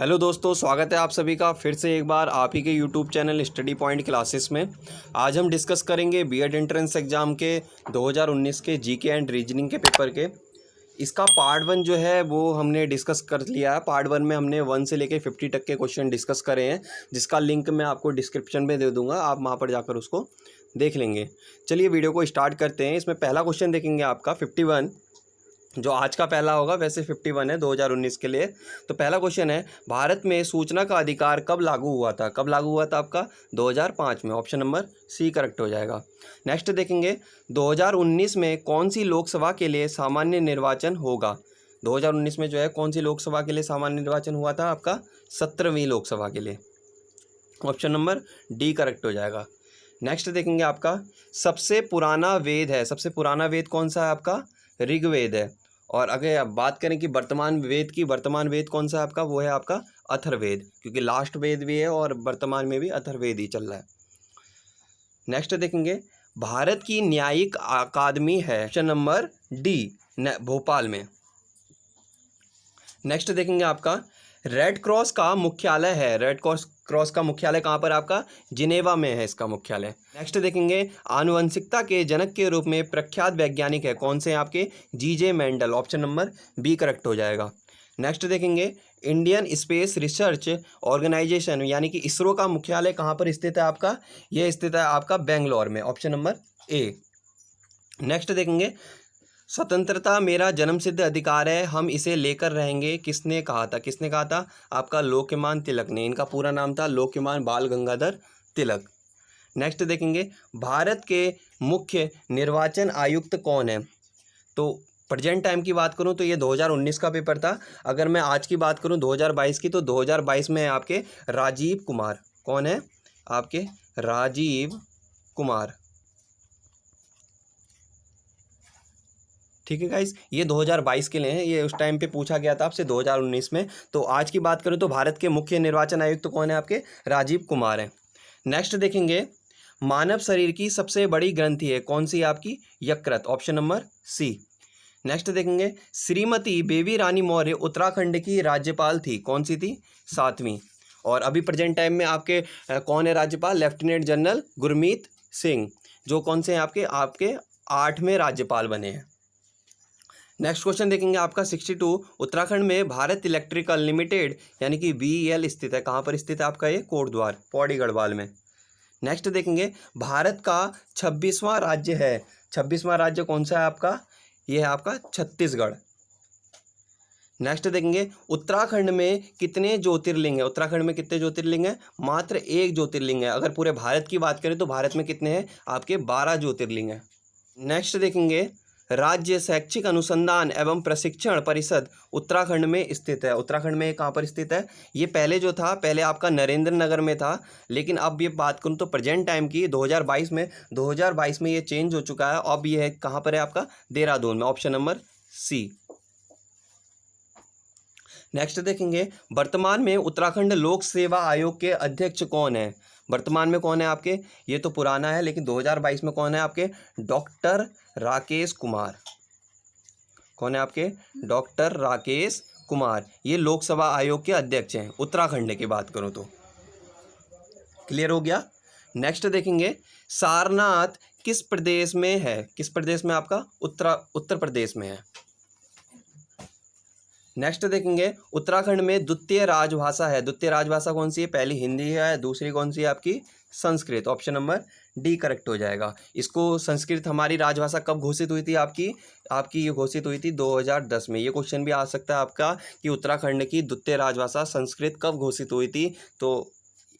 Hello दोस्तों, स्वागत है आप सभी का फिर से एक बार आप ही के YouTube channel study point classes में। आज हम डिस्कस करेंगे बीएड एंट्रेंस एग्ज़ाम के 2019 के जीके एंड रीजनिंग के पेपर के। इसका पार्ट 1 जो है वो हमने डिस्कस कर लिया है। पार्ट 1 में हमने 1 से लेके 50 तक के क्वेश्चन डिस्कस करे हैं, जिसका लिंक मैं आपको डिस्क्रिप्शन में दे दूँगा, आप वहाँ पर जाकर उसको देख लेंगे। चलिए वीडियो को स्टार्ट करते हैं। इसमें पहला क्वेश्चन देखेंगे आपका 51, जो आज का पहला होगा, वैसे 51 है 2019 के लिए। तो पहला क्वेश्चन है, भारत में सूचना का अधिकार कब लागू हुआ था? कब लागू हुआ था आपका? 2005 में। ऑप्शन नंबर सी करेक्ट हो जाएगा। नेक्स्ट देखेंगे, 2019 में कौन सी लोकसभा के लिए सामान्य निर्वाचन होगा? 2019 में जो है कौन सी लोकसभा के लिए सामान्य निर्वाचन हुआ था आपका? 17वीं लोकसभा के लिए। ऑप्शन नंबर डी करेक्ट हो जाएगा। नेक्स्ट देखेंगे आपका, सबसे पुराना वेद है, सबसे पुराना वेद कौन सा है आपका? ऋग्वेद है। और अगर आप बात करें कि वर्तमान वेद की, वर्तमान वेद कौन सा है आपका? वो है आपका अथर्ववेद, क्योंकि लास्ट वेद भी है और वर्तमान में भी अथर्ववेद ही चल रहा है। नेक्स्ट देखेंगे, भारत की न्यायिक अकादमी है, ऑप्शन नंबर डी भोपाल में। नेक्स्ट देखेंगे आपका, रेड क्रॉस का मुख्यालय है, रेड क्रॉस का मुख्यालय कहाँ पर आपका? जिनेवा में है इसका मुख्यालय। नेक्स्ट देखेंगे, आनुवंशिकता के जनक के रूप में प्रख्यात वैज्ञानिक है, कौन से आपके? G J Mendel. Option number B correct हो जाएगा। नेक्स्ट देखेंगे, इंडियन स्पेस रिसर्च ऑर्गेनाइजेशन यानी कि इसरो का मुख्यालय कहाँ पर स्थित है आपका? यह स्थित है आपका बेंगलोर में। Option number A. नेक्स्ट देखेंगे, स्वतंत्रता मेरा जन्मसिद्ध अधिकार है, हम इसे लेकर रहेंगे, किसने कहा था? किसने कहा था? आपका लोकमान तिलक ने। इनका पूरा नाम था लोकमान बाल गंगाधर तिलक। नेक्स्ट देखेंगे, भारत के मुख्य निर्वाचन आयुक्त कौन है? तो प्रेजेंट टाइम की बात करूं तो ये 2019 का पेपर था। अगर मैं आज की बात करूं 2022 की, तो 2022 में है आपके राजीव कुमार। कौन है आपके? राजीव कुमार। ठीक है गाइस, ये 2022 के लिए हैं, ये उस टाइम पे पूछा गया था आपसे 2019 में। तो आज की बात करूं तो भारत के मुख्य निर्वाचन आयुक्त तो कौन है आपके? राजीव कुमार हैं। नेक्स्ट देखेंगे, मानव शरीर की सबसे बड़ी ग्रंथि है, कौन सी आपकी? यकृत। Option number C. नेक्स्ट देखेंगे, श्रीमती बेबी रानी मौर्य उत्तराखंड की राज्यपाल थी, कौन सी थी? 7वीं। और अभी प्रेजेंट टाइम में आपके कौन है राज्यपाल? लेफ्टिनेंट जनरल गुरमीत सिंह, जो कौन से हैं आपके 8वें राज्यपाल बने हैं। नेक्स्ट क्वेश्चन देखेंगे आपका 62, उत्तराखंड में भारत इलेक्ट्रिकल लिमिटेड यानी कि BEL स्थित है, कहाँ पर स्थित है आपका? ये कोटद्वार पौड़ी गढ़वाल में। नेक्स्ट देखेंगे, भारत का 26वां राज्य है, 26वां राज्य कौन सा है आपका? ये है आपका छत्तीसगढ़। नेक्स्ट देखेंगे, उत्तराखंड में कितने ज्योतिर्लिंग है? उत्तराखंड में कितने ज्योतिर्लिंग है? मात्र 1 ज्योतिर्लिंग है। अगर पूरे भारत की बात करें तो भारत में कितने हैं आपके? 12 ज्योतिर्लिंग है। नेक्स्ट देखेंगे, राज्य शैक्षिक अनुसंधान एवं प्रशिक्षण परिषद उत्तराखंड में स्थित है, उत्तराखंड में कहाँ पर स्थित है? ये पहले जो था, पहले आपका नरेंद्र नगर में था, लेकिन अब ये बात करूँ तो प्रेजेंट टाइम की 2022 में ये चेंज हो चुका है। अब ये है कहाँ पर है आपका? देहरादून में। Option number C. नेक्स्ट देखेंगे, वर्तमान में उत्तराखंड लोक सेवा आयोग के अध्यक्ष कौन है? वर्तमान में कौन है आपके? ये तो पुराना है, लेकिन 2022 में कौन है आपके? डॉक्टर राकेश कुमार। कौन है आपके? डॉक्टर राकेश कुमार। ये लोकसभा आयोग के अध्यक्ष हैं उत्तराखंड की बात करूं तो। क्लियर हो गया। नेक्स्ट देखेंगे, सारनाथ किस प्रदेश में है? किस प्रदेश में आपका? उत्तर प्रदेश में है। नेक्स्ट देखेंगे, उत्तराखंड में द्वितीय राजभाषा है, द्वितीय राजभाषा कौन सी है? पहली हिंदी है, दूसरी कौन सी है आपकी? Sanskrit. Option number D correct हो जाएगा। इसको संस्कृत हमारी राजभाषा कब घोषित हुई थी आपकी ये घोषित हुई थी 2010 में। ये क्वेश्चन भी आ सकता है आपका कि उत्तराखंड की द्वितीय राजभाषा संस्कृत कब घोषित हुई थी, तो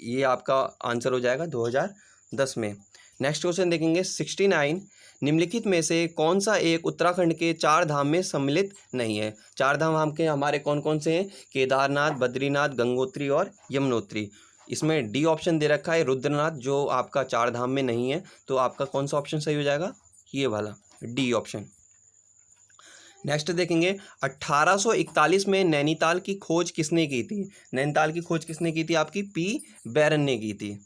ये आपका आंसर हो जाएगा 2010 में। नेक्स्ट क्वेश्चन देखेंगे 69, निम्नलिखित में से कौन सा एक उत्तराखंड के 4 धाम में सम्मिलित नहीं है? 4 धाम हमके हमारे कौन कौन से हैं? केदारनाथ, बद्रीनाथ, गंगोत्री और यमुनोत्री। इसमें डी ऑप्शन दे रखा है रुद्रनाथ, जो आपका 4 धाम में नहीं है। तो आपका कौन सा ऑप्शन सही हो जाएगा? ये वाला डी ऑप्शन। नेक्स्ट देखेंगे, 1841 में नैनीताल की खोज किसने की थी? नैनीताल की खोज किसने की थी आपकी? P. बैरन ने की थी।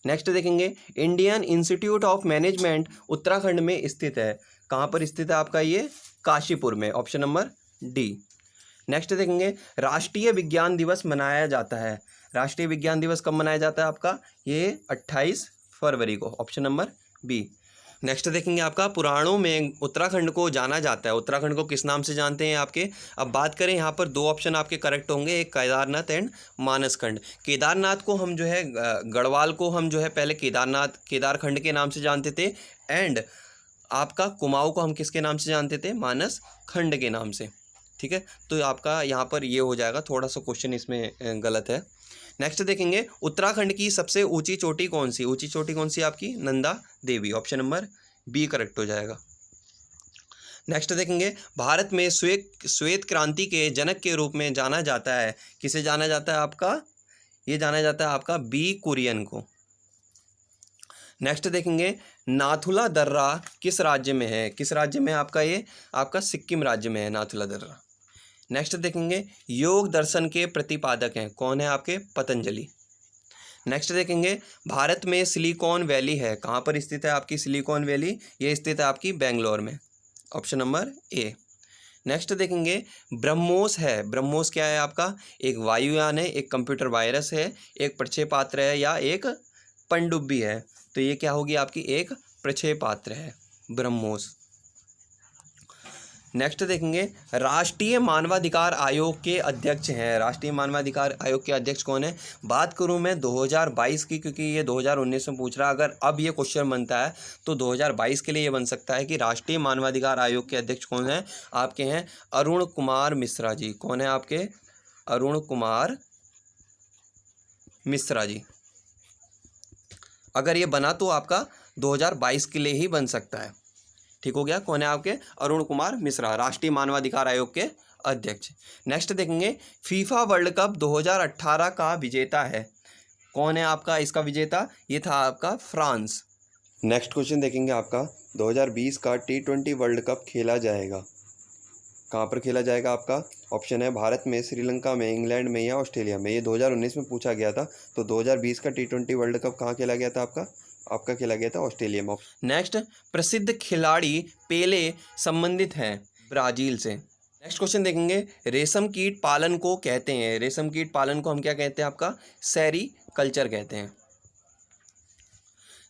नेक्स्ट देखेंगे, Indian institute of management Uttarakhand में स्थित है, कहाँ पर स्थित है आपका? ये काशीपुर में। Option number D. नेक्स्ट देखेंगे राष्ट्रीय विज्ञान दिवस मनाया जाता है। राष्ट्रीय विज्ञान दिवस कब मनाया जाता है आपका? ये 28 फरवरी को, ऑप्शन नंबर बी। नेक्स्ट देखेंगे आपका पुराणों में उत्तराखंड को जाना जाता है। उत्तराखंड को किस नाम से जानते हैं आपके? अब बात करें यहाँ पर दो ऑप्शन आपके करेक्ट होंगे, एक केदारनाथ एंड मानसखंड। केदारनाथ को हम जो है गढ़वाल को हम जो है पहले केदारखंड के नाम से जानते थे, एंड आपका कुमाऊं को हम किसके नाम से जानते थे? मानस खंड के नाम से। ठीक है, तो आपका यहाँ पर ये हो जाएगा, थोड़ा सा क्वेश्चन इसमें गलत है। नेक्स्ट देखेंगे उत्तराखंड की सबसे ऊंची चोटी कौन सी? ऊंची चोटी कौन सी आपकी? Nanda Devi, option number B correct हो जाएगा। नेक्स्ट देखेंगे भारत में श्वेत क्रांति के जनक के रूप में जाना जाता है। किसे जाना जाता है आपका? ये जाना जाता है आपका बी कुरियन को। नेक्स्ट देखेंगे नाथुला दर्रा किस राज्य में है? किस राज्य में आपका? ये आपका सिक्किम राज्य में है नाथुला दर्रा। नेक्स्ट देखेंगे योग दर्शन के प्रतिपादक हैं, कौन है आपके? पतंजलि। नेक्स्ट देखेंगे भारत में सिलिकॉन वैली है, कहाँ पर स्थित है आपकी सिलिकॉन वैली? ये स्थित है आपकी बेंगलोर में, ऑप्शन नंबर ए। नेक्स्ट देखेंगे ब्रह्मोस है। ब्रह्मोस क्या है आपका? एक वायुयान है, एक कंप्यूटर वायरस है, एक प्रक्षेपात्र है, या एक पनडुब्बी है? तो ये क्या होगी आपकी? एक प्रक्षेपात्र है ब्रह्मोस। नेक्स्ट देखेंगे राष्ट्रीय मानवाधिकार आयोग के अध्यक्ष हैं। राष्ट्रीय मानवाधिकार आयोग के अध्यक्ष कौन है? बात करूं मैं 2022 की, क्योंकि ये 2019 में पूछ रहा है, अगर अब ये क्वेश्चन बनता है तो 2022 के लिए ये बन सकता है कि राष्ट्रीय मानवाधिकार आयोग के अध्यक्ष कौन है? आपके हैं अरुण कुमार मिश्रा जी। कौन है आपके? अरुण कुमार मिश्रा जी। अगर ये बना तो आपका 2022 के लिए ही बन सकता है। ठीक हो गया, कौन है आपके? अरुण कुमार मिश्रा, राष्ट्रीय मानवाधिकार आयोग के अध्यक्ष। नेक्स्ट देखेंगे फीफा वर्ल्ड कप 2018 का विजेता है, कौन है आपका इसका विजेता? ये था आपका फ्रांस। नेक्स्ट क्वेश्चन देखेंगे आपका 2020 का T20 वर्ल्ड कप खेला जाएगा, कहाँ पर खेला जाएगा आपका? ऑप्शन है भारत में, श्रीलंका में, इंग्लैंड में, या ऑस्ट्रेलिया में। ये 2019 में पूछा गया था, तो 2020 का T20 वर्ल्ड कप कहाँ खेला गया था आपका खेला गया था ऑस्ट्रेलिया में। नेक्स्ट प्रसिद्ध खिलाड़ी पेले संबंधित हैं ब्राजील से। नेक्स्ट क्वेश्चन देखेंगे रेशम कीट पालन को कहते हैं, रेशम कीट पालन को हम क्या कहते हैं आपका? सेरीकल्चर कहते हैं।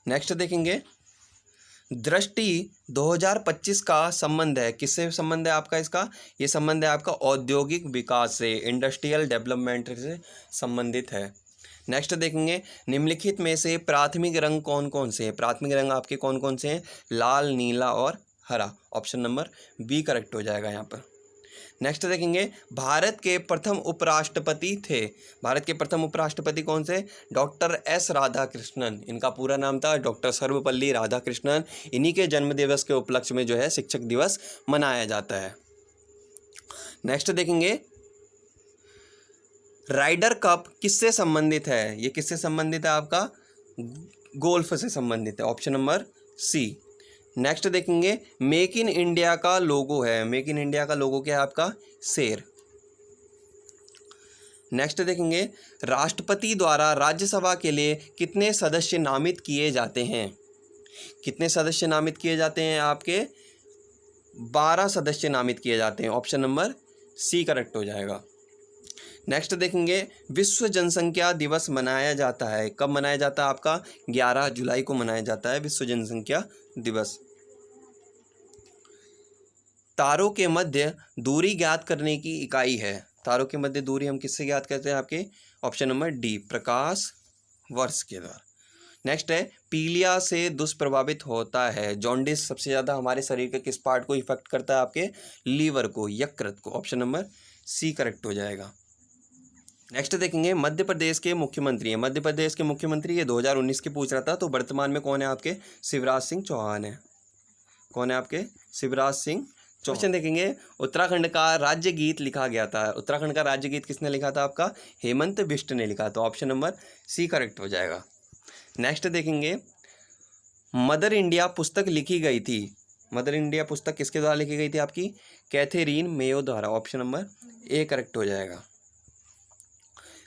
नेक्स्ट देखेंगे दृष्टि 2025 का संबंध है, किससे संबंध है आपका इसका? ये संबंध है आपका औद्योगिक विकास से, इंडस्ट्रियल डेवलपमेंट से संबंधित है। नेक्स्ट देखेंगे निम्नलिखित में से प्राथमिक रंग कौन कौन से हैं? प्राथमिक रंग आपके कौन कौन से हैं? लाल, नीला और हरा, ऑप्शन नंबर बी करेक्ट हो जाएगा यहाँ पर। नेक्स्ट देखेंगे भारत के प्रथम उपराष्ट्रपति थे। भारत के प्रथम उपराष्ट्रपति कौन से? Doctor S Radhakrishnan. इनका पूरा नाम था डॉक्टर सर्वपल्ली राधाकृष्णन। इन्हीं के जन्म दिवस के उपलक्ष्य में जो है शिक्षक दिवस मनाया जाता है। नेक्स्ट देखेंगे राइडर कप किससे संबंधित है? ये किससे संबंधित है आपका? गोल्फ से संबंधित है, ऑप्शन नंबर सी। नेक्स्ट देखेंगे मेक इन इंडिया का लोगो है, मेक इन इंडिया का लोगो क्या है आपका? शेर। नेक्स्ट देखेंगे राष्ट्रपति द्वारा राज्यसभा के लिए कितने सदस्य नामित किए जाते हैं? कितने सदस्य नामित किए जाते हैं आपके? 12 सदस्य नामित किए जाते हैं, ऑप्शन नंबर सी करेक्ट हो जाएगा। नेक्स्ट देखेंगे विश्व जनसंख्या दिवस मनाया जाता है, कब मनाया जाता है आपका? 11 जुलाई को मनाया जाता है विश्व जनसंख्या दिवस। तारों के मध्य दूरी ज्ञात करने की इकाई है, तारों के मध्य दूरी हम किससे ज्ञात करते हैं आपके? ऑप्शन नंबर डी, प्रकाश वर्ष के द्वारा। नेक्स्ट है पीलिया से दुष्प्रभावित होता है। जॉन्डिस सबसे ज़्यादा हमारे शरीर के किस पार्ट को इफेक्ट करता है आपके? लीवर को, यकृत को, ऑप्शन नंबर सी करेक्ट हो जाएगा। नेक्स्ट देखेंगे मध्य प्रदेश के मुख्यमंत्री हैं। मध्य प्रदेश के मुख्यमंत्री ये 2019 के पूछ रहा था, तो वर्तमान में कौन है आपके? शिवराज सिंह चौहान है। कौन है आपके? शिवराज सिंह चौहान। क्वेश्चन देखेंगे उत्तराखंड का राज्य गीत लिखा गया था। उत्तराखंड का राज्य गीत किसने लिखा था आपका? हेमंत बिष्ट ने लिखा, तो ऑप्शन नंबर सी करेक्ट हो जाएगा। नेक्स्ट देखेंगे मदर इंडिया पुस्तक लिखी गई थी। मदर इंडिया पुस्तक किसके द्वारा लिखी गई थी आपकी? कैथरीन मेयो द्वारा, ऑप्शन नंबर ए करेक्ट हो जाएगा।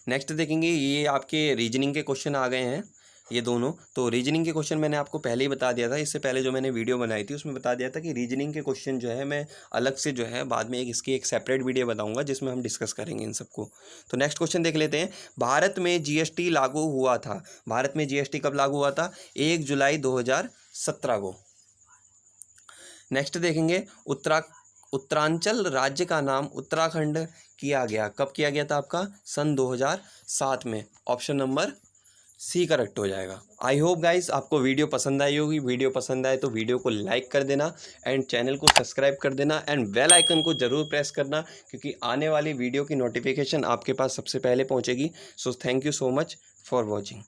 नेक्स्ट देखेंगे ये आपके रीजनिंग के क्वेश्चन आ गए हैं। ये दोनों। तो रीजनिंग के क्वेश्चन मैंने आपको पहले ही बता दिया था, इससे पहले जो मैंने वीडियो बनाई थी उसमें बता दिया था कि रीजनिंग के क्वेश्चन जो है मैं अलग से जो है बाद में इसकी एक सेपरेट वीडियो बताऊंगा जिसमें हम डिस्कस करेंगे इन सबको। तो नेक्स्ट क्वेश्चन देख लेते हैं। भारत में जीएसटी लागू हुआ था, भारत में जीएसटी कब लागू हुआ था? 1 जुलाई 2017 को। नेक्स्ट देखेंगे, उत्तरांचल राज्य का नाम उत्तराखंड किया गया, कब किया गया था आपका? सन 2007 में। ऑप्शन नंबर सी करेक्ट हो जाएगा। आई होप गाइस आपको वीडियो पसंद आई होगी। वीडियो पसंद आए तो वीडियो को लाइक कर देना एंड चैनल को सब्सक्राइब कर देना एंड बेल आइकन को ज़रूर प्रेस करना, क्योंकि आने वाली वीडियो की नोटिफिकेशन आपके पास सबसे पहले पहुंचेगी। So thank you so much for watching.